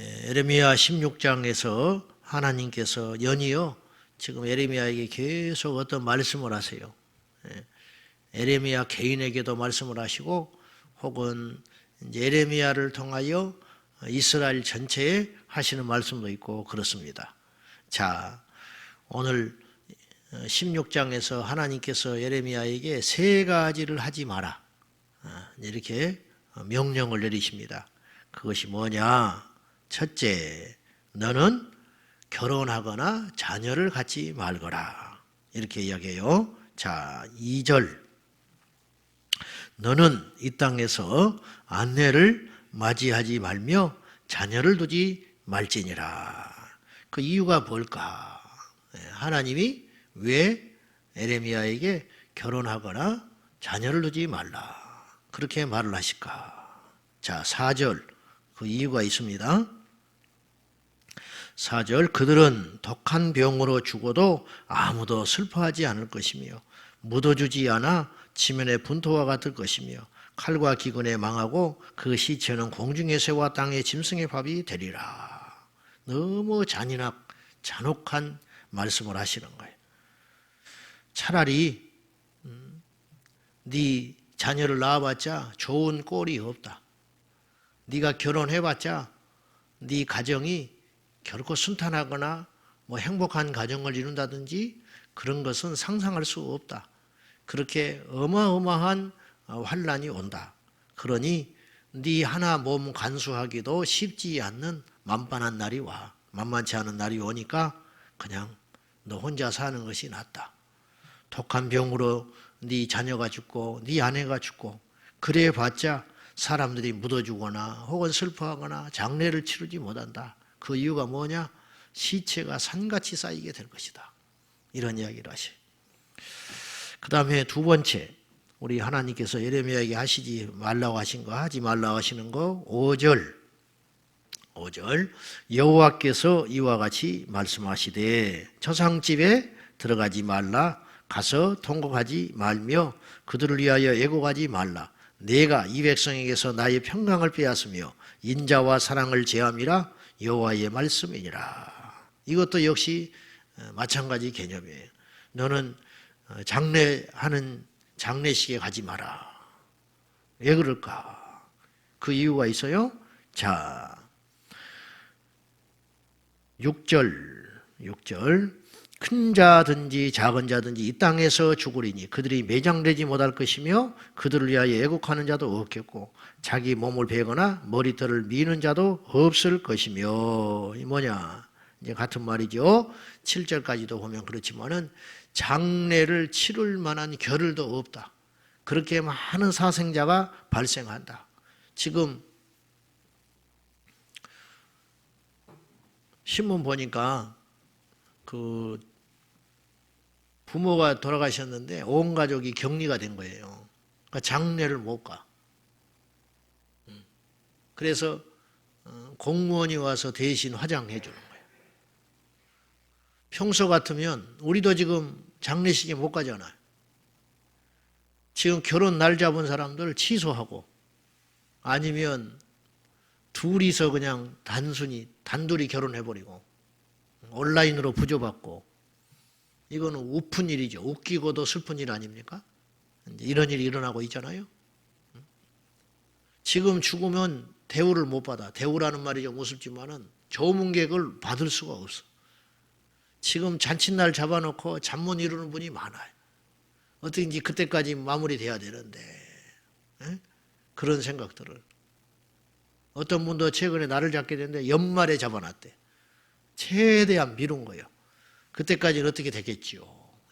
에레미야 16장에서 하나님께서 연이어 지금 에레미야에게 계속 어떤 말씀을 하세요. 에레미야 개인에게도 말씀을 하시고 혹은 이제 에레미야를 통하여 이스라엘 전체에 하시는 말씀도 있고 그렇습니다. 자, 오늘 16장에서 하나님께서 에레미야에게 세 가지를 하지 마라 이렇게 명령을 내리십니다. 그것이 뭐냐? 첫째, 너는 결혼하거나 자녀를 갖지 말거라 이렇게 이야기해요. 자, 2절, 너는 이 땅에서 아내를 맞이하지 말며 자녀를 두지 말지니라. 그 이유가 뭘까? 하나님이 왜 에레미야에게 결혼하거나 자녀를 두지 말라 그렇게 말을 하실까? 자, 4절, 그 이유가 있습니다. 4절, 그들은 독한 병으로 죽어도 아무도 슬퍼하지 않을 것이며 묻어주지 않아 지면의 분토와 같을 것이며 칼과 기근에 망하고 그 시체는 공중의 새와 땅의 짐승의 밥이 되리라. 너무 잔혹한 말씀을 하시는 거예요. 차라리 네 자녀를 낳아봤자 좋은 꼴이 없다. 네가 결혼해봤자 네 가정이 결코 순탄하거나 뭐 행복한 가정을 이룬다든지 그런 것은 상상할 수 없다. 그렇게 어마어마한 환난이 온다. 그러니 네 하나 몸 간수하기도 쉽지 않는 만만한 날이 와. 만만치 않은 날이 오니까 그냥 너 혼자 사는 것이 낫다. 독한 병으로 네 자녀가 죽고 네 아내가 죽고 그래 봤자 사람들이 묻어주거나 혹은 슬퍼하거나 장례를 치르지 못한다. 그 이유가 뭐냐? 시체가 산같이 쌓이게 될 것이다. 이런 이야기를 하셔요. 그 다음에 두 번째, 우리 하나님께서 예레미야에게 하시지 말라고 하신 거, 하지 말라고 하시는 거 5절, 여호와께서 이와 같이 말씀하시되 초상집에 들어가지 말라, 가서 통곡하지 말며 그들을 위하여 애곡하지 말라. 내가 이 백성에게서 나의 평강을 빼앗으며 인자와 사랑을 제함이라 여호와의 말씀이니라. 이것도 역시 마찬가지 개념이에요. 너는 장례하는 장례식에 가지 마라. 왜 그럴까? 그 이유가 있어요. 자, 6절, 큰 자든지 작은 자든지 이 땅에서 죽으리니 그들이 매장되지 못할 것이며 그들을 위하여 애곡하는 자도 없겠고 자기 몸을 베거나 머리털을 미는 자도 없을 것이며. 이 뭐냐? 이제 같은 말이죠. 7절까지도 보면 그렇지만은 장례를 치를 만한 겨를도 없다. 그렇게 많은 사생자가 발생한다. 지금 신문 보니까 그 부모가 돌아가셨는데 온 가족이 격리가 된 거예요. 그러니까 장례를 못 가. 그래서 공무원이 와서 대신 화장해 주는 거예요. 평소 같으면 우리도 지금 장례식에 못 가잖아요. 지금 결혼 날 잡은 사람들 취소하고 아니면 둘이서 그냥 단둘이 결혼해버리고 온라인으로 부조받고 이거는 우픈 일이죠. 웃기고도 슬픈 일 아닙니까? 이런 일이 일어나고 있잖아요. 지금 죽으면 대우를 못 받아. 대우라는 말이 좀 우습지만은 조문객을 받을 수가 없어. 지금 잔칫날 잡아놓고 잠 못 이루는 분이 많아요. 어떻게든지 그때까지 마무리돼야 되는데 그런 생각들을. 어떤 분도 최근에 날을 잡게 됐는데 연말에 잡아놨대. 최대한 미룬 거예요. 그때까지는 어떻게 되겠지요?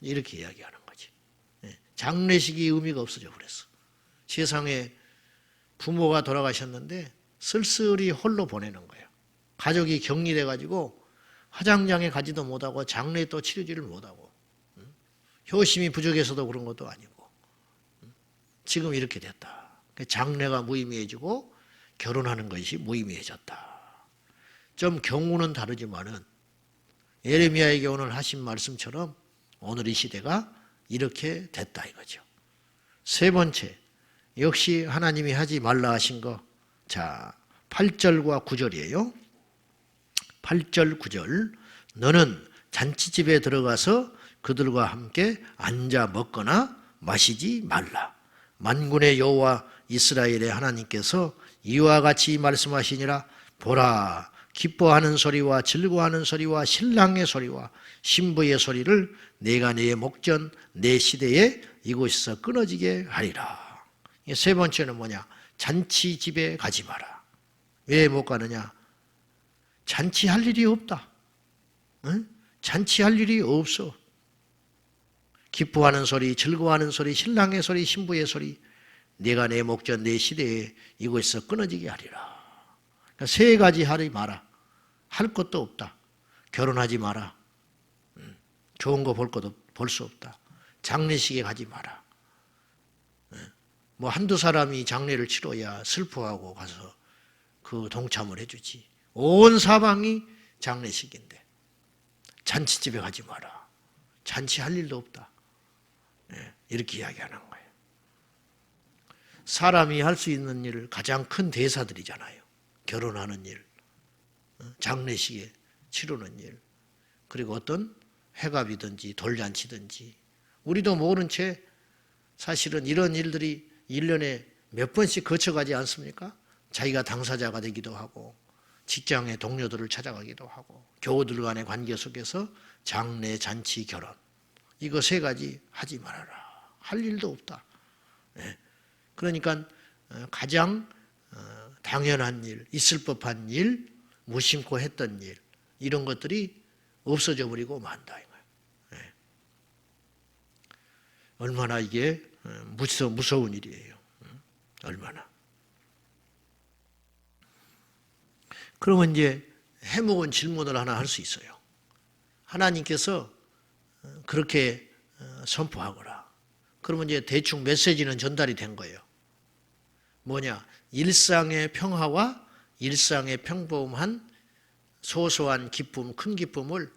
이렇게 이야기하는 거지. 장례식이 의미가 없어져 그랬어. 세상에 부모가 돌아가셨는데 쓸쓸히 홀로 보내는 거예요. 가족이 격리돼가지고 화장장에 가지도 못하고 장례에 또 치르지를 못하고 효심이 부족해서도 그런 것도 아니고 지금 이렇게 됐다. 장례가 무의미해지고 결혼하는 것이 무의미해졌다. 좀 경우는 다르지만은 예레미야에게 오늘 하신 말씀처럼 오늘 이 시대가 이렇게 됐다 이거죠. 세 번째, 역시 하나님이 하지 말라 하신 거. 자, 8절과 9절이에요. 8절 9절 너는 잔치집에 들어가서 그들과 함께 앉아 먹거나 마시지 말라. 만군의 여호와 이스라엘의 하나님께서 이와 같이 말씀하시니라. 보라, 기뻐하는 소리와 즐거워하는 소리와 신랑의 소리와 신부의 소리를 내가 내 목전 내 시대에 이곳에서 끊어지게 하리라. 세 번째는 뭐냐? 잔치집에 가지 마라. 왜 못 가느냐? 잔치할 일이 없다. 응? 잔치할 일이 없어. 기뻐하는 소리, 즐거워하는 소리, 신랑의 소리, 신부의 소리, 내가 내 목전 내 시대에 이곳에서 끊어지게 하리라. 그러니까 세 가지 하지 마라. 할 것도 없다. 결혼하지 마라. 좋은 거 볼 수 없다. 장례식에 가지 마라. 뭐 한두 사람이 장례를 치러야 슬퍼하고 가서 그 동참을 해주지. 온 사방이 장례식인데 잔치집에 가지 마라. 잔치할 일도 없다. 이렇게 이야기하는 거예요. 사람이 할 수 있는 일 가장 큰 대사들이잖아요. 결혼하는 일, 장례식에 치르는 일, 그리고 어떤 회갑이든지 돌잔치든지 우리도 모른 채 사실은 이런 일들이 1년에 몇 번씩 거쳐가지 않습니까? 자기가 당사자가 되기도 하고 직장의 동료들을 찾아가기도 하고 교우들 간의 관계 속에서 장례, 잔치, 결혼 이거 세 가지 하지 말아라. 할 일도 없다. 그러니까 가장 당연한 일, 있을 법한 일, 무심코 했던 일 이런 것들이 없어져 버리고 만다 이거예요. 얼마나 이게 무서운 일이에요. 얼마나. 그러면 이제 해묵은 질문을 하나 할 수 있어요. 하나님께서 그렇게 선포하거라. 그러면 이제 대충 메시지는 전달이 된 거예요. 뭐냐? 일상의 평화와 일상의 평범한 소소한 기쁨, 큰 기쁨을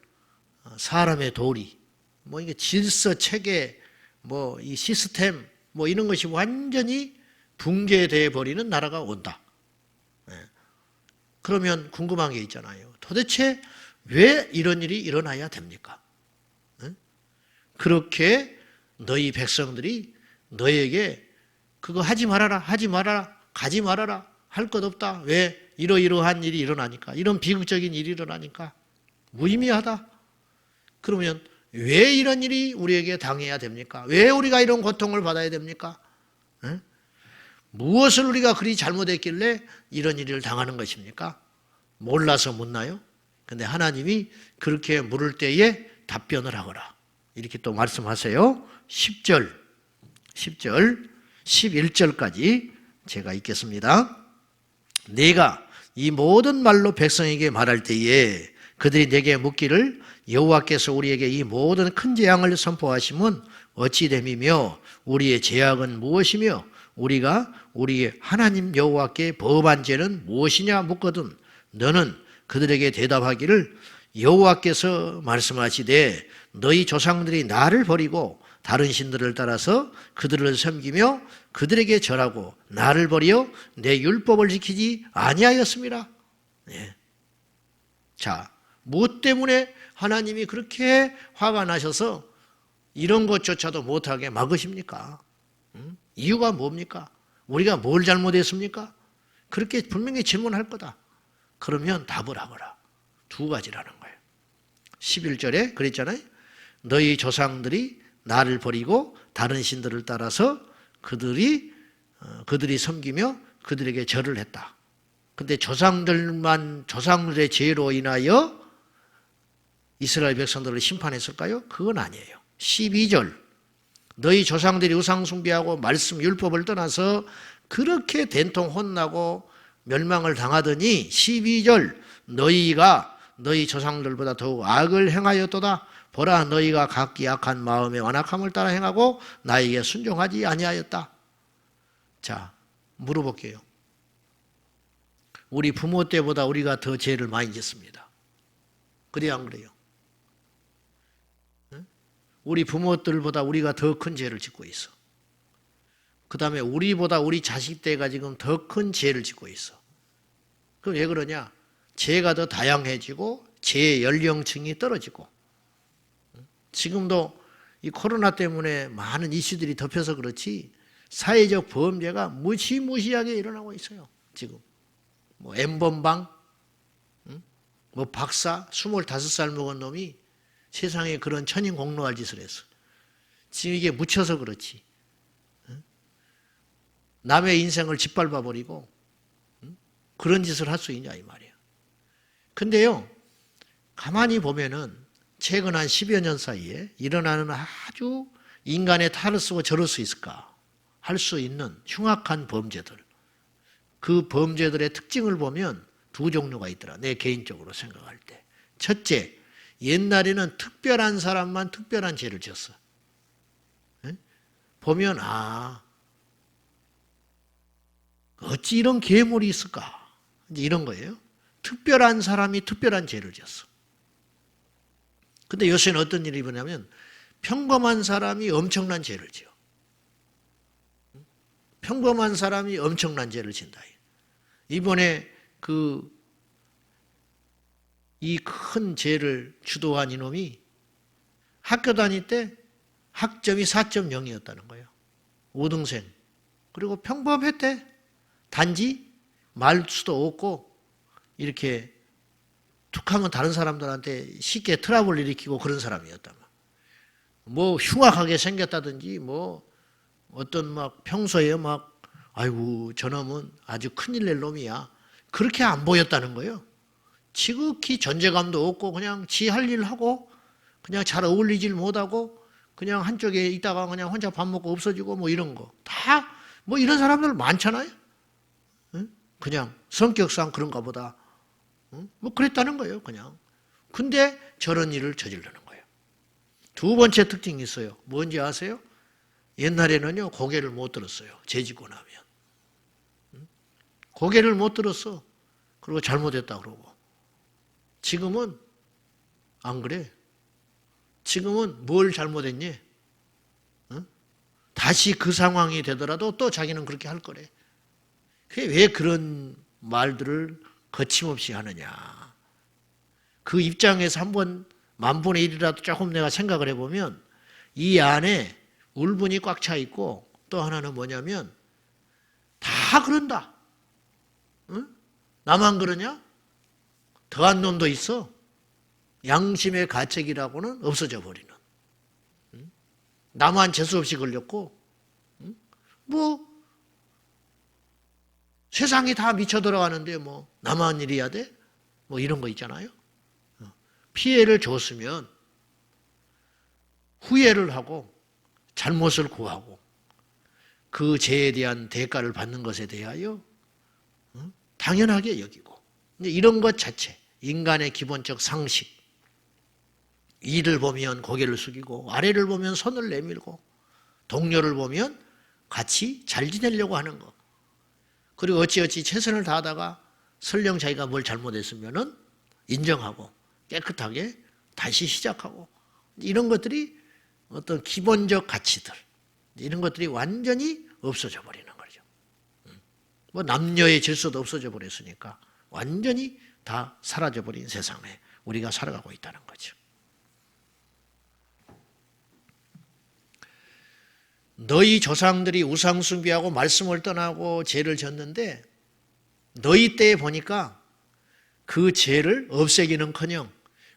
사람의 도리, 뭐 이게 질서, 체계, 뭐 이 시스템, 뭐 이런 것이 완전히 붕괴되어 버리는 나라가 온다. 그러면 궁금한 게 있잖아요. 도대체 왜 이런 일이 일어나야 됩니까? 그렇게 너희 백성들이 너에게 그거 하지 말아라, 하지 말아라, 가지 말아라, 할 것 없다. 왜? 이러이러한 일이 일어나니까, 이런 비극적인 일이 일어나니까 무의미하다. 그러면 왜 이런 일이 우리에게 당해야 됩니까? 왜 우리가 이런 고통을 받아야 됩니까? 무엇을 우리가 그리 잘못했길래 이런 일을 당하는 것입니까? 몰라서 묻나요? 근데 하나님이 그렇게 물을 때에 답변을 하거라. 이렇게 또 말씀하세요. 10절, 11절까지 제가 읽겠습니다. 내가 이 모든 말로 백성에게 말할 때에 그들이 내게 묻기를 여호와께서 우리에게 이 모든 큰 재앙을 선포하시면 어찌 됨이며 우리의 죄악은 무엇이며 우리가 우리의 하나님 여호와께 범한 죄는 무엇이냐 묻거든 너는 그들에게 대답하기를 여호와께서 말씀하시되 너희 조상들이 나를 버리고 다른 신들을 따라서 그들을 섬기며 그들에게 절하고 나를 버려 내 율법을 지키지 아니하였습니다. 자, 무엇 때문에 하나님이 그렇게 화가 나셔서 이런 것조차도 못하게 막으십니까? 이유가 뭡니까? 우리가 뭘 잘못했습니까? 그렇게 분명히 질문할 거다. 그러면 답을 하거라. 두 가지라는 거예요. 11절에 그랬잖아요. 너희 조상들이 나를 버리고 다른 신들을 따라서 그들이 섬기며 그들에게 절을 했다. 근데 조상들의 죄로 인하여 이스라엘 백성들을 심판했을까요? 그건 아니에요. 12절 너희 조상들이 우상 숭배하고 말씀 율법을 떠나서 그렇게 된통 혼나고 멸망을 당하더니 12절 너희가 너희 조상들보다 더욱 악을 행하였도다. 보라 너희가 각기 악한 마음의 완악함을 따라 행하고 나에게 순종하지 아니하였다. 자, 물어볼게요. 우리 부모 때보다 우리가 더 죄를 많이 짓습니다. 그래야 안 그래요? 우리 부모들보다 우리가 더 큰 죄를 짓고 있어. 그 다음에 우리보다 우리 자식 때가 지금 더 큰 죄를 짓고 있어. 그럼 왜 그러냐? 죄가 더 다양해지고 죄 연령층이 떨어지고, 지금도 이 코로나 때문에 많은 이슈들이 덮여서 그렇지 사회적 범죄가 무시무시하게 일어나고 있어요. 지금 뭐 N번방, 뭐 박사 25살 먹은 놈이 세상에 그런 천인공노할 짓을 했어. 지금 이게 묻혀서 그렇지. 남의 인생을 짓밟아 버리고 그런 짓을 할 수 있냐 이 말이에요. 근데요, 가만히 보면은 최근 한 10여 년 사이에 일어나는 아주 인간의 탈을 쓰고 저럴 수 있을까 할 수 있는 흉악한 범죄들, 그 범죄들의 특징을 보면 두 종류가 있더라. 내 개인적으로 생각할 때. 첫째, 옛날에는 특별한 사람만 특별한 죄를 지었어. 보면 어찌 이런 괴물이 있을까? 이제 이런 거예요. 특별한 사람이 특별한 죄를 지었어. 근데 요새는 어떤 일이 일어나면 평범한 사람이 엄청난 죄를 지어. 평범한 사람이 엄청난 죄를 진다. 이번에 이 큰 죄를 주도한 이놈이 학교 다닐 때 학점이 4.0이었다는 거예요. 5등생. 그리고 평범했대. 단지 말수도 없고 이렇게 툭하면 다른 사람들한테 쉽게 트러블 일으키고 그런 사람이었다. 뭐 흉악하게 생겼다든지 뭐 어떤 막 평소에 막 아이고 저놈은 아주 큰일 낼 놈이야. 그렇게 안 보였다는 거예요. 지극히 존재감도 없고 그냥 지 할 일 하고 그냥 잘 어울리질 못하고 그냥 한쪽에 있다가 그냥 혼자 밥 먹고 없어지고 뭐 이런 거. 다 뭐 이런 사람들 많잖아요. 그냥 성격상 그런가 보다. 뭐 그랬다는 거예요, 그냥. 근데 저런 일을 저지르는 거예요. 두 번째 특징이 있어요. 뭔지 아세요? 옛날에는요, 고개를 못 들었어요. 죄지고 나면. 고개를 못 들었어. 그리고 잘못했다 그러고. 지금은 안 그래. 지금은 뭘 잘못했니? 다시 그 상황이 되더라도 또 자기는 그렇게 할 거래. 왜 그런 말들을 거침없이 하느냐. 그 입장에서 한번 만분의 일이라도 조금 내가 생각을 해보면 이 안에 울분이 꽉 차 있고 또 하나는 뭐냐면 다 그런다. 응? 나만 그러냐? 더한 놈도 있어. 양심의 가책이라고는 없어져 버리는. 나만 재수없이 걸렸고 뭐 세상이 다 미쳐 들어가는데 뭐 나만 이래야 돼? 뭐 이런 거 있잖아요. 피해를 줬으면 후회를 하고 잘못을 고하고 그 죄에 대한 대가를 받는 것에 대하여 당연하게 여기고 이런 것 자체 인간의 기본적 상식. 위를 보면 고개를 숙이고 아래를 보면 손을 내밀고 동료를 보면 같이 잘 지내려고 하는 거. 그리고 어찌어찌 최선을 다하다가 설령 자기가 뭘 잘못했으면은 인정하고 깨끗하게 다시 시작하고 이런 것들이 어떤 기본적 가치들 이런 것들이 완전히 없어져 버리는 거죠. 뭐 남녀의 질서도 없어져 버렸으니까 완전히 다 사라져 버린 세상에 우리가 살아가고 있다는 거죠. 너희 조상들이 우상숭배하고 말씀을 떠나고 죄를 졌는데 너희 때에 보니까 그 죄를 없애기는커녕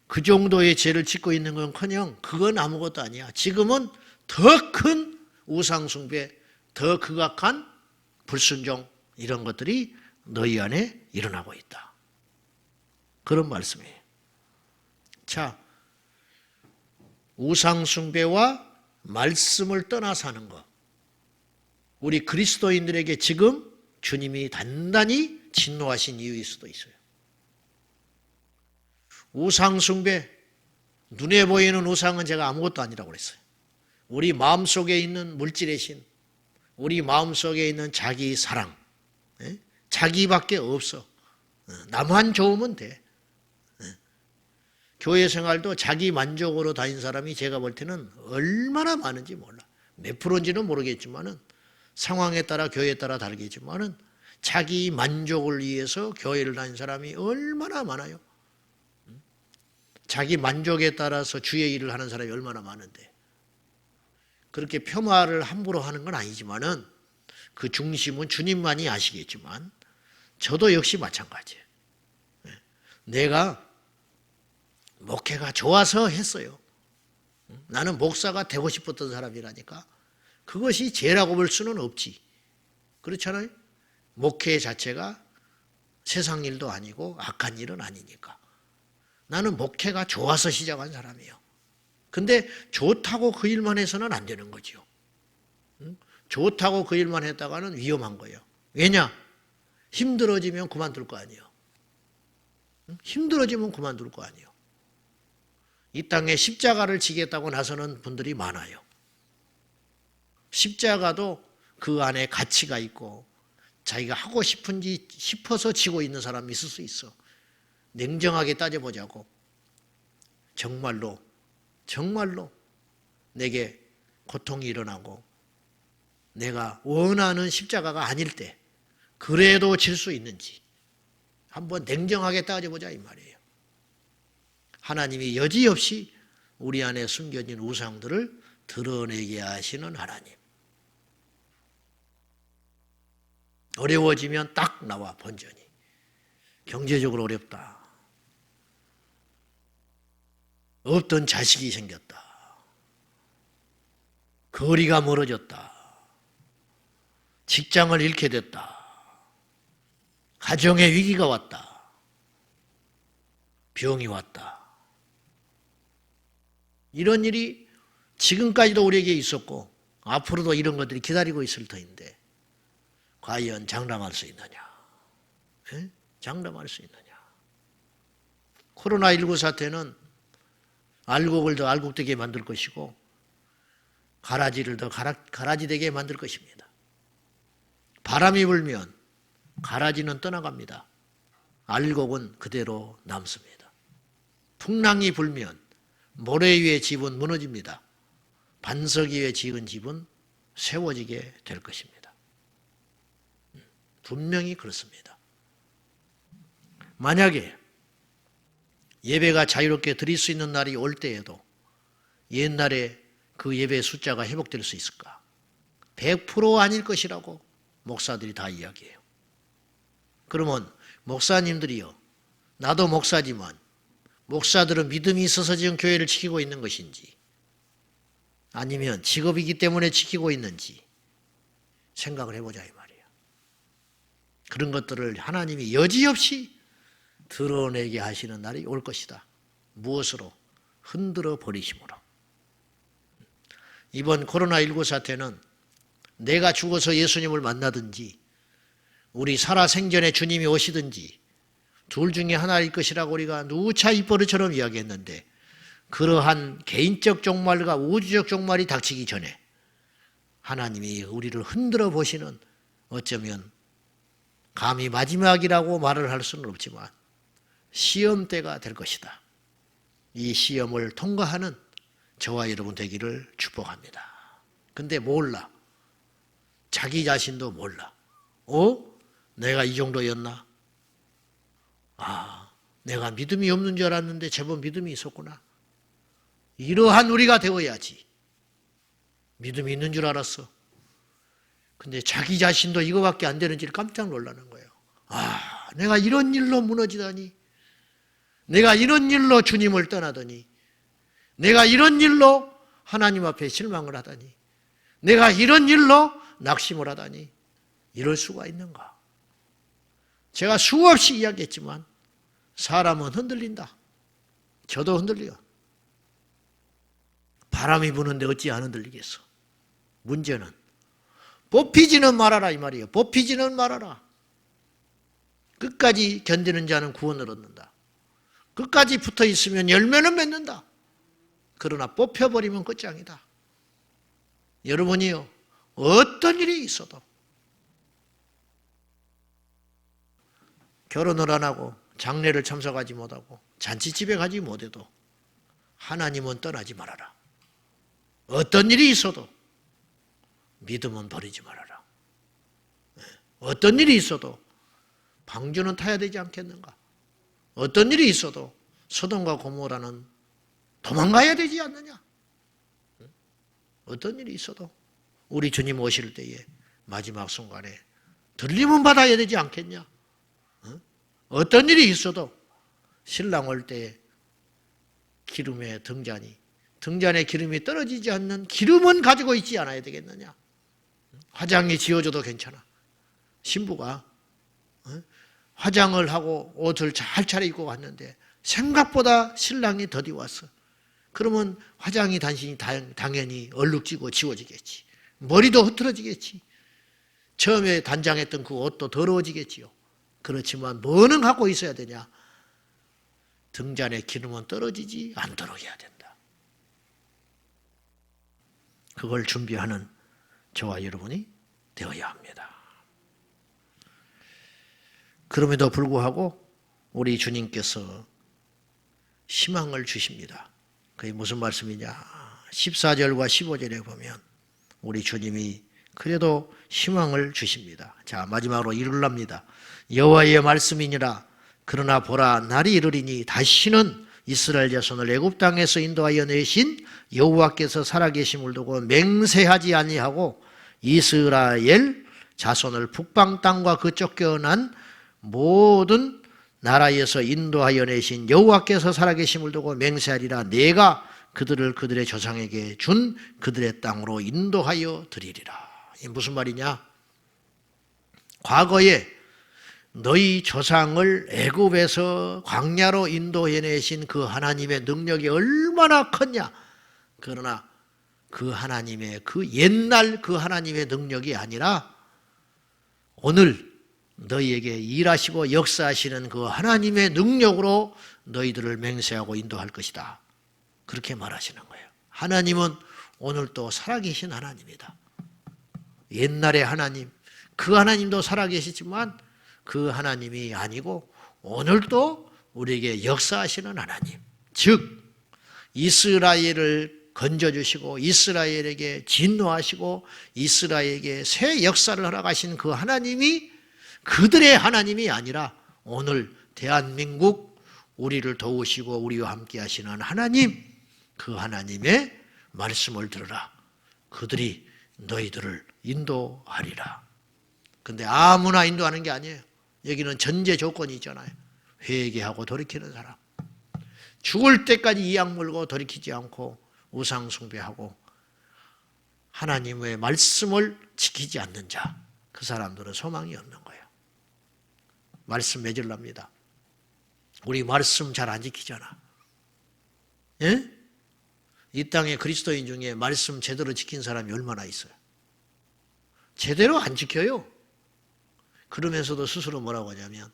그 정도의 죄를 짓고 있는 건커녕 그건 아무것도 아니야. 지금은 더 큰 우상숭배, 더 극악한 불순종 이런 것들이 너희 안에 일어나고 있다. 그런 말씀이에요. 자, 우상숭배와 말씀을 떠나 사는 것. 우리 그리스도인들에게 지금 주님이 단단히 진노하신 이유일 수도 있어요. 우상숭배, 눈에 보이는 우상은 제가 아무것도 아니라고 그랬어요. 우리 마음속에 있는 물질의 신, 우리 마음속에 있는 자기 사랑, 자기밖에 없어. 나만 좋으면 돼. 교회 생활도 자기 만족으로 다닌 사람이 제가 볼 때는 얼마나 많은지 몰라. 몇 프로인지는 모르겠지만은 상황에 따라 교회에 따라 다르겠지만은 자기 만족을 위해서 교회를 다니는 사람이 얼마나 많아요. 자기 만족에 따라서 주의 일을 하는 사람이 얼마나 많은데, 그렇게 폄하를 함부로 하는 건 아니지만은 그 중심은 주님만이 아시겠지만 저도 역시 마찬가지예요. 내가 목회가 좋아서 했어요. 나는 목사가 되고 싶었던 사람이라니까. 그것이 죄라고 볼 수는 없지. 그렇잖아요. 목회 자체가 세상 일도 아니고 악한 일은 아니니까. 나는 목회가 좋아서 시작한 사람이에요. 근데 좋다고 그 일만 해서는 안 되는 거죠. 좋다고 그 일만 했다가는 위험한 거예요. 왜냐? 힘들어지면 그만둘 거 아니에요. 힘들어지면 그만둘 거 아니에요. 이 땅에 십자가를 지겠다고 나서는 분들이 많아요. 십자가도 그 안에 가치가 있고 자기가 하고 싶은지 싶어서 지고 있는 사람이 있을 수 있어. 냉정하게 따져보자고. 정말로 내게 고통이 일어나고 내가 원하는 십자가가 아닐 때 그래도 질 수 있는지 한번 냉정하게 따져보자 이 말이에요. 하나님이 여지없이 우리 안에 숨겨진 우상들을 드러내게 하시는 하나님. 어려워지면 딱 나와 번전이. 경제적으로 어렵다. 없던 자식이 생겼다. 거리가 멀어졌다. 직장을 잃게 됐다. 가정에 위기가 왔다. 병이 왔다. 이런 일이 지금까지도 우리에게 있었고 앞으로도 이런 것들이 기다리고 있을 터인데 과연 장담할 수 있느냐? 에? 장담할 수 있느냐? 코로나19 사태는 알곡을 더 알곡되게 만들 것이고 가라지를 더 가라지되게 만들 것입니다. 바람이 불면 가라지는 떠나갑니다. 알곡은 그대로 남습니다. 풍랑이 불면 모래 위의 집은 무너집니다. 반석 위에 지은 집은 세워지게 될 것입니다. 분명히 그렇습니다. 만약에 예배가 자유롭게 드릴 수 있는 날이 올 때에도 옛날에 그 예배 숫자가 회복될 수 있을까? 100% 아닐 것이라고 목사들이 다 이야기해요. 그러면 목사님들이요, 나도 목사지만 목사들은 믿음이 있어서 지금 교회를 지키고 있는 것인지 아니면 직업이기 때문에 지키고 있는지 생각을 해보자 이 말이에요. 그런 것들을 하나님이 여지없이 드러내게 하시는 날이 올 것이다. 무엇으로? 흔들어 버리심으로. 이번 코로나19 사태는 내가 죽어서 예수님을 만나든지 우리 살아생전에 주님이 오시든지 둘 중에 하나일 것이라고 우리가 누차 입버릇처럼 이야기했는데 그러한 개인적 종말과 우주적 종말이 닥치기 전에 하나님이 우리를 흔들어 보시는, 어쩌면 감히 마지막이라고 말을 할 수는 없지만 시험 때가 될 것이다. 이 시험을 통과하는 저와 여러분 되기를 축복합니다. 근데 몰라. 자기 자신도 몰라. 내가 이 정도였나? 내가 믿음이 없는 줄 알았는데 제법 믿음이 있었구나. 이러한 우리가 되어야지. 믿음이 있는 줄 알았어. 근데 자기 자신도 이거밖에 안 되는지 깜짝 놀라는 거예요. 내가 이런 일로 무너지다니. 내가 이런 일로 주님을 떠나더니. 내가 이런 일로 하나님 앞에 실망을 하다니. 내가 이런 일로 낙심을 하다니. 이럴 수가 있는가? 제가 수없이 이야기했지만 사람은 흔들린다. 저도 흔들려. 바람이 부는데 어찌 안 흔들리겠어? 문제는 뽑히지는 말아라 이 말이에요. 뽑히지는 말아라. 끝까지 견디는 자는 구원을 얻는다. 끝까지 붙어 있으면 열매는 맺는다. 그러나 뽑혀버리면 끝장이다. 여러분이요, 어떤 일이 있어도 결혼을 안 하고 장례를 참석하지 못하고 잔치집에 가지 못해도 하나님은 떠나지 말아라. 어떤 일이 있어도 믿음은 버리지 말아라. 어떤 일이 있어도 방주는 타야 되지 않겠는가? 어떤 일이 있어도 소돔과 고모라는 도망가야 되지 않느냐? 어떤 일이 있어도 우리 주님 오실 때에 마지막 순간에 들림은 받아야 되지 않겠냐? 어떤 일이 있어도 신랑 올 때 기름의 등잔에 기름이 떨어지지 않는 기름은 가지고 있지 않아야 되겠느냐? 화장이 지워져도 괜찮아. 신부가 화장을 하고 옷을 잘 차려입고 왔는데 생각보다 신랑이 더디 왔어. 그러면 화장이 당연히 얼룩지고 지워지겠지. 머리도 흐트러지겠지. 처음에 단장했던 그 옷도 더러워지겠지요. 그렇지만 뭐는 갖고 있어야 되냐? 등잔에 기름은 떨어지지 않도록 해야 된다. 그걸 준비하는 저와 여러분이 되어야 합니다. 그럼에도 불구하고 우리 주님께서 희망을 주십니다. 그게 무슨 말씀이냐? 14절과 15절에 보면 우리 주님이 그래도 희망을 주십니다. 자, 마지막으로 이르랍니다. 여호와의 말씀이니라. 그러나 보라, 날이 이르리니 다시는 이스라엘 자손을 애굽 땅에서 인도하여 내신 여호와께서 살아계심을 두고 맹세하지 아니하고 이스라엘 자손을 북방 땅과 그 쫓겨난 모든 나라에서 인도하여 내신 여호와께서 살아계심을 두고 맹세하리라. 내가 그들을 그들의 조상에게 준 그들의 땅으로 인도하여 드리리라. 이게 무슨 말이냐? 과거에 너희 조상을 애굽에서 광야로 인도해 내신 그 하나님의 능력이 얼마나 컸냐? 그러나 그 하나님의 그 옛날 그 하나님의 능력이 아니라 오늘 너희에게 일하시고 역사하시는 그 하나님의 능력으로 너희들을 맹세하고 인도할 것이다. 그렇게 말하시는 거예요. 하나님은 오늘도 살아계신 하나님이다. 옛날의 하나님, 그 하나님도 살아계시지만 그 하나님이 아니고 오늘도 우리에게 역사하시는 하나님, 즉 이스라엘을 건져주시고 이스라엘에게 진노하시고 이스라엘에게 새 역사를 허락하신 그 하나님이 그들의 하나님이 아니라 오늘 대한민국 우리를 도우시고 우리와 함께 하시는 하나님, 그 하나님의 말씀을 들으라. 그들이 너희들을 인도하리라. 근데 아무나 인도하는 게 아니에요. 여기는 전제 조건이 있잖아요. 회개하고 돌이키는 사람. 죽을 때까지 이악 물고 돌이키지 않고 우상 숭배하고 하나님의 말씀을 지키지 않는 자, 그 사람들은 소망이 없는 거예요. 말씀 맺으랍니다. 우리 말씀 잘 안 지키잖아. 예? 이 땅에 그리스도인 중에 말씀 제대로 지킨 사람이 얼마나 있어요? 제대로 안 지켜요. 그러면서도 스스로 뭐라고 하냐면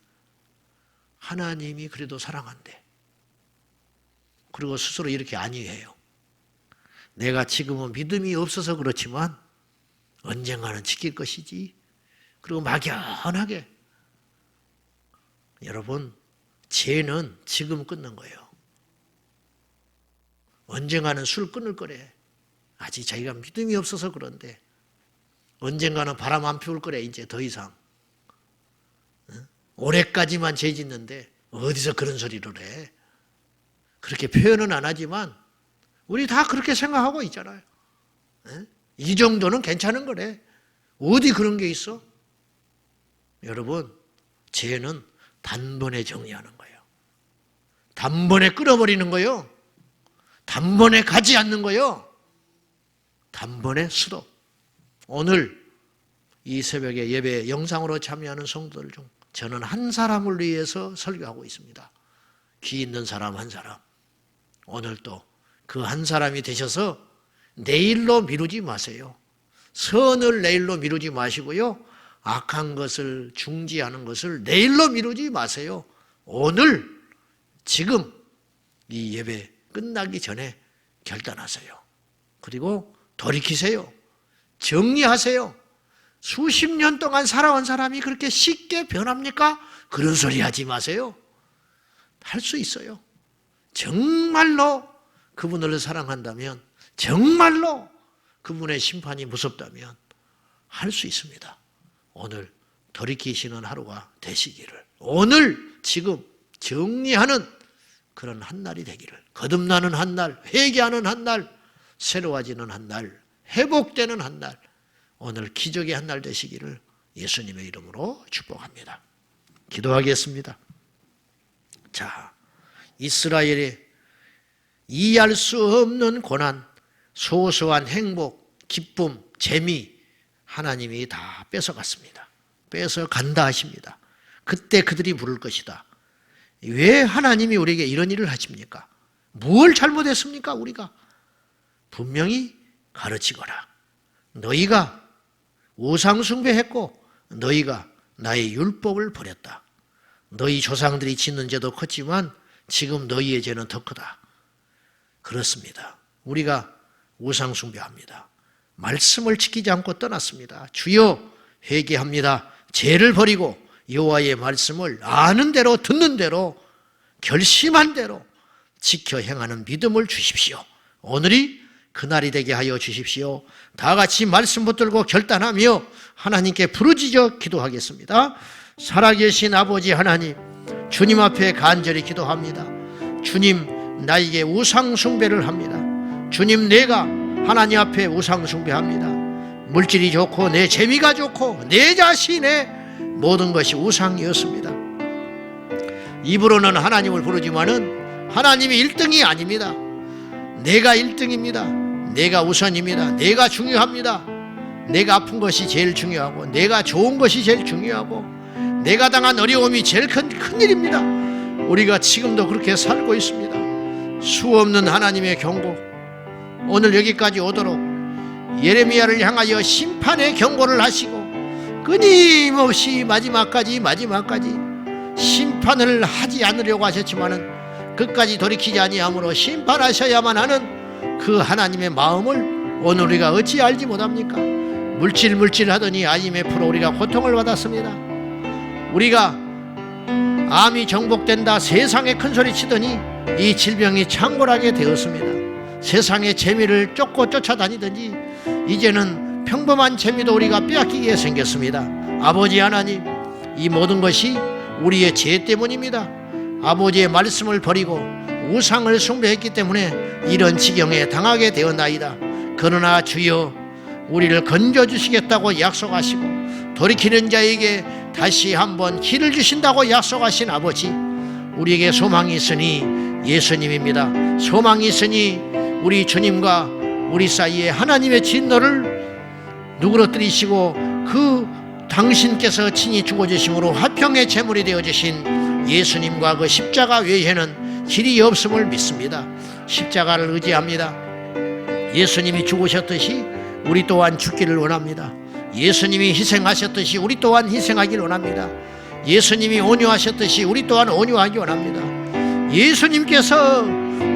하나님이 그래도 사랑한대. 그리고 스스로 이렇게 안위해요. 내가 지금은 믿음이 없어서 그렇지만 언젠가는 지킬 것이지. 그리고 막연하게. 여러분, 죄는 지금 끊는 거예요. 언젠가는 술 끊을 거래. 아직 자기가 믿음이 없어서 그런데 언젠가는 바람 안 피울 거래. 이제 더 이상. 올해까지만 죄 짓는데 어디서 그런 소리를 해. 그렇게 표현은 안 하지만 우리 다 그렇게 생각하고 있잖아요. 이 정도는 괜찮은 거래. 어디 그런 게 있어? 여러분, 죄는 단번에 정리하는 거예요. 단번에 끊어버리는 거예요. 단번에 가지 않는 거예요. 단번에 수도. 오늘 이 새벽에 예배 영상으로 참여하는 성도들 중 저는 한 사람을 위해서 설교하고 있습니다. 귀 있는 사람 한 사람. 오늘 또 그 한 사람이 되셔서 내일로 미루지 마세요. 선을 내일로 미루지 마시고요. 악한 것을 중지하는 것을 내일로 미루지 마세요. 오늘 지금 이 예배 끝나기 전에 결단하세요. 그리고 돌이키세요. 정리하세요. 수십 년 동안 살아온 사람이 그렇게 쉽게 변합니까? 그런 소리 하지 마세요. 할 수 있어요. 정말로 그분을 사랑한다면, 정말로 그분의 심판이 무섭다면 할 수 있습니다. 오늘 돌이키시는 하루가 되시기를, 오늘 지금 정리하는 그런 한 날이 되기를, 거듭나는 한 날, 회개하는 한 날, 새로워지는 한 날, 회복되는 한 날, 오늘 기적의 한 날 되시기를 예수님의 이름으로 축복합니다. 기도하겠습니다. 자, 이스라엘의 이해할 수 없는 고난, 소소한 행복, 기쁨, 재미, 하나님이 다 뺏어갔습니다. 뺏어간다 하십니다. 그때 그들이 물을 것이다. 왜 하나님이 우리에게 이런 일을 하십니까? 뭘 잘못했습니까? 우리가 분명히 가르치거라. 너희가 우상숭배했고 너희가 나의 율법을 버렸다. 너희 조상들이 짓는 죄도 컸지만 지금 너희의 죄는 더 크다. 그렇습니다. 우리가 우상숭배합니다. 말씀을 지키지 않고 떠났습니다. 주여 회개합니다. 죄를 버리고 여호와의 말씀을 아는 대로 듣는 대로 결심한 대로 지켜 행하는 믿음을 주십시오. 오늘이 그날이 되게 하여 주십시오. 다 같이 말씀 붙들고 결단하며 하나님께 부르짖어 기도하겠습니다. 살아계신 아버지 하나님, 주님 앞에 간절히 기도합니다. 주님, 나에게 우상숭배를 합니다. 주님, 내가 하나님 앞에 우상숭배합니다. 물질이 좋고 내 재미가 좋고 내 자신의 모든 것이 우상이었습니다. 입으로는 하나님을 부르지만은 하나님이 1등이 아닙니다. 내가 1등입니다. 내가 우선입니다. 내가 중요합니다. 내가 아픈 것이 제일 중요하고 내가 좋은 것이 제일 중요하고 내가 당한 어려움이 제일 큰 일입니다. 우리가 지금도 그렇게 살고 있습니다. 수없는 하나님의 경고, 오늘 여기까지 오도록 예레미야를 향하여 심판의 경고를 하시고 끊임없이 마지막까지 심판을 하지 않으려고 하셨지만은 끝까지 돌이키지 아니함으로 심판하셔야만 하는 그 하나님의 마음을 오늘 우리가 어찌 알지 못합니까? 물질 하더니 IMF로 우리가 고통을 받았습니다. 우리가 암이 정복된다 세상에 큰 소리 치더니 이 질병이 창궐하게 되었습니다. 세상의 재미를 쫓고 쫓아다니든지 이제는 평범한 재미도 우리가 빼앗기게 생겼습니다. 아버지 하나님, 이 모든 것이 우리의 죄 때문입니다. 아버지의 말씀을 버리고 우상을 숭배했기 때문에 이런 지경에 당하게 되었나이다. 그러나 주여, 우리를 건져주시겠다고 약속하시고 돌이키는 자에게 다시 한번 길을 주신다고 약속하신 아버지, 우리에게 소망이 있으니 예수님입니다. 소망이 있으니 우리 주님과 우리 사이에 하나님의 진노를 누그러뜨리시고 그 당신께서 친히 죽어주심으로 화평의 제물이 되어주신 예수님과 그 십자가 외에는 길이 없음을 믿습니다. 십자가를 의지합니다. 예수님이 죽으셨듯이 우리 또한 죽기를 원합니다. 예수님이 희생하셨듯이 우리 또한 희생하기를 원합니다. 예수님이 온유하셨듯이 우리 또한 온유하기 원합니다. 예수님께서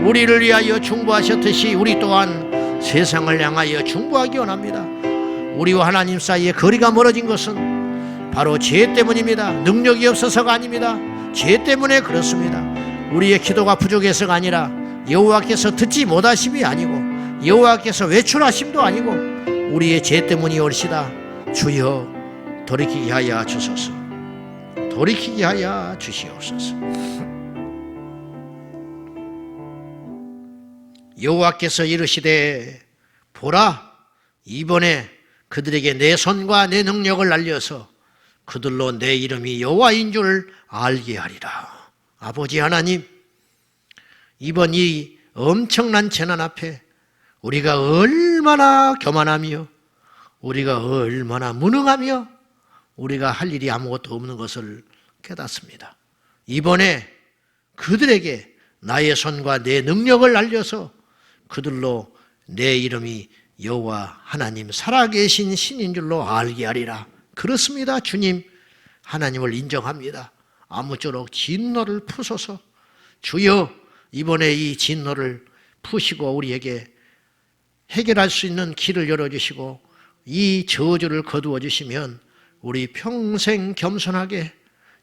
우리를 위하여 중보하셨듯이 우리 또한 세상을 향하여 중보하기 원합니다. 우리와 하나님 사이에 거리가 멀어진 것은 바로 죄 때문입니다. 능력이 없어서가 아닙니다. 죄 때문에 그렇습니다. 우리의 기도가 부족해서가 아니라 여호와께서 듣지 못하심이 아니고 여호와께서 외출하심도 아니고 우리의 죄 때문이 올시다. 주여, 돌이키게 하여 주소서. 돌이키게 하여 주시옵소서. 여호와께서 이르시되, 보라, 이번에 그들에게 내 손과 내 능력을 알려서 그들로 내 이름이 여호와인 줄 알게 하리라. 아버지 하나님, 이번 이 엄청난 재난 앞에 우리가 얼마나 교만하며 우리가 얼마나 무능하며 우리가 할 일이 아무것도 없는 것을 깨닫습니다. 이번에 그들에게 나의 손과 내 능력을 알려서 그들로 내 이름이 여호와 하나님 살아계신 신인 줄로 알게 하리라. 그렇습니다. 주님, 하나님을 인정합니다. 아무쪼록 진노를 푸소서. 주여, 이번에 이 진노를 푸시고 우리에게 해결할 수 있는 길을 열어주시고 이 저주를 거두어 주시면 우리 평생 겸손하게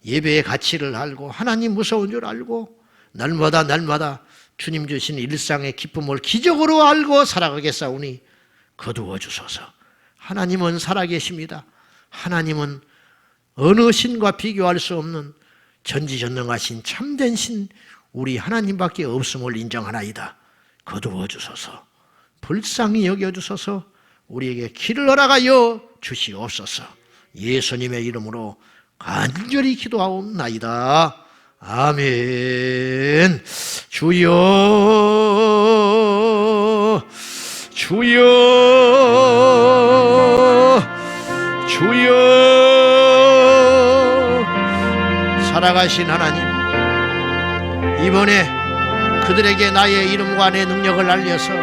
예배의 가치를 알고 하나님 무서운 줄 알고 날마다 주님 주신 일상의 기쁨을 기적으로 알고 살아가겠사오니 거두어 주소서. 하나님은 살아계십니다. 하나님은 어느 신과 비교할 수 없는 전지전능하신 참된 신 우리 하나님밖에 없음을 인정하나이다. 거두어 주소서. 불쌍히 여겨주소서. 우리에게 길을 허락하여 주시옵소서. 예수님의 이름으로 간절히 기도하옵나이다. 아멘. 주여, 주여, 주여. 살아가신 하나님, 이번에 그들에게 나의 이름과 내 능력을 알려서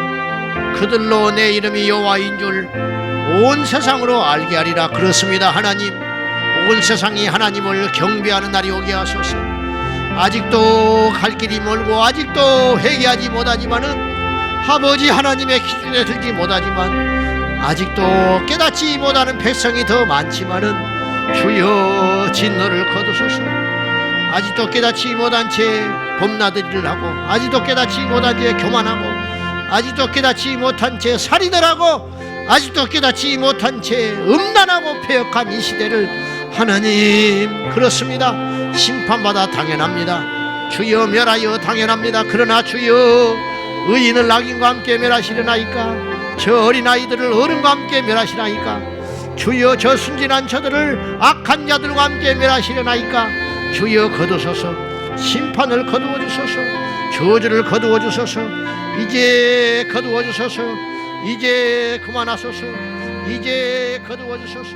그들로 내 이름이 여호와인 줄 온 세상으로 알게 하리라. 그렇습니다. 하나님, 온 세상이 하나님을 경배하는 날이 오게 하소서. 아직도 갈 길이 멀고 아직도 회개하지 못하지만은 아버지 하나님의 기준에 들지 못하지만 아직도 깨닫지 못하는 백성이 더 많지만은 주여 진노를 거두소서. 아직도 깨닫지 못한 채 범나들이를 하고 아직도 깨닫지 못한 채 교만하고 아직도 깨닫지 못한 채 살인을 하고 아직도 깨닫지 못한 채 음란하고 폐역한 이 시대를 하나님, 그렇습니다. 심판받아 당연합니다. 주여 멸하여 당연합니다. 그러나 주여 의인을 악인과 함께 멸하시려나이까? 저 어린아이들을 어른과 함께 멸하시나이까? 주여 저 순진한 저들을 악한 자들과 함께 멸하시려나이까? 주여 거두소서. 심판을 거두어 주소서. 저주를 거두어 주소서. 이제 거두어 주소서. 이제 그만하소서. 이제 거두어 주소서.